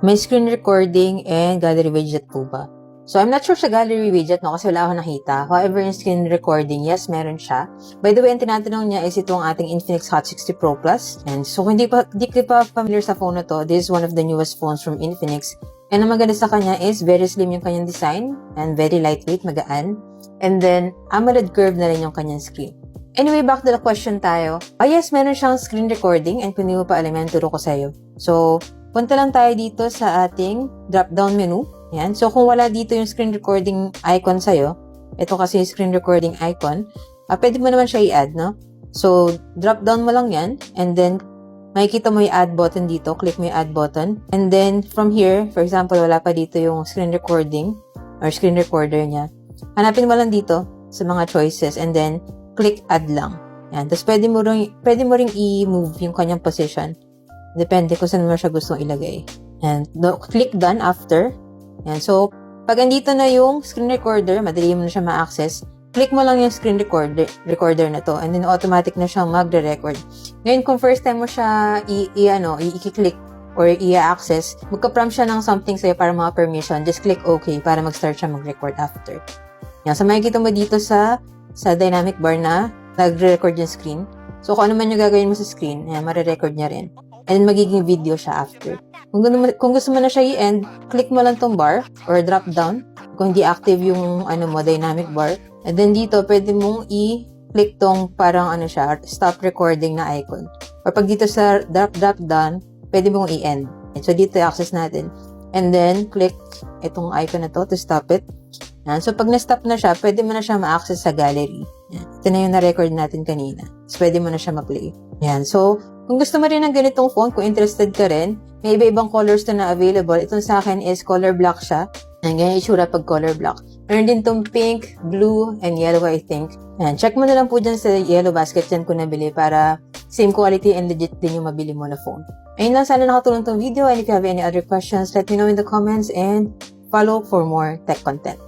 May screen recording and gallery widget po ba? So, I'm not sure sa gallery widget, no, kasi wala akong nakita. However, in screen recording, yes, meron siya. By the way, ang tinatanong niya is itong ating Infinix Hot 60 Pro Plus. And so, kung di ka pa familiar sa phone na to, this is one of the newest phones from Infinix. And ang maganda sa kanya is very slim yung kanyang design and very lightweight, magaan. And then, AMOLED curve na rin yung kanyang screen. Anyway, back to the question tayo. Yes, meron siyang screen recording and kung di mo pa alam yan, turo ko sa'yo. So, punta lang tayo dito sa ating drop-down menu. Yan. So, kung wala dito yung screen recording icon sa'yo, ito kasi yung screen recording icon, pwede mo naman siya i-add, no? So, drop-down mo lang yan, and then, makikita mo yung add button dito, click mo yung add button, and then, from here, for example, wala pa dito yung screen recording, or screen recorder niya, hanapin mo lang dito, sa mga choices, and then, click add lang. Yan. Tapos, pwede mo ring i-move yung kanyang position. Depende kung saan mo siya gustong ilagay. And click done after. Yan. So, pag andito na yung screen recorder, madali mo na siya ma-access. Click mo lang yung screen recorder na to. And then, automatic na siyang magre-record. Ngayon, kung first time mo siya i-click or i-access, magka-prompt siya ng something sa'yo para mga permission. Just click OK para mag-start siya mag-record after. Yan. So, makikita mo dito sa dynamic bar na nagre-record yung screen. So, kung ano man yung gagawin mo sa screen, yan, marirecord niya rin. And magiging video siya after. Kung gusto mo na siya i-end, click mo lang tong bar or drop down. Kung hindi active yung dynamic bar. And then dito, pwede mong i-click tong parang stop recording na icon. Or pag dito sa drop down, pwede mong i-end. So dito i-access natin. And then click itong icon na to stop it. Yan. So pag na-stop na siya, pwede mo na siya ma-access sa gallery. Yan. Ito na yung na-record natin kanina. So pwede mo na siya ma-play. Yan. So, kung gusto mo rin ng ganitong phone, kung interested ka rin, may iba-ibang colors na available. Itong sa akin is color black siya. Ang ganyan itsura pag color black. Meron din tong pink, blue, and yellow, I think. Yan. Check mo na lang po dyan sa yellow basket dyan ko nabili para same quality and legit din yung mabili mo na phone. Ayun lang, sana nakatulong tong video. And if you have any other questions, let me know in the comments and follow for more tech content.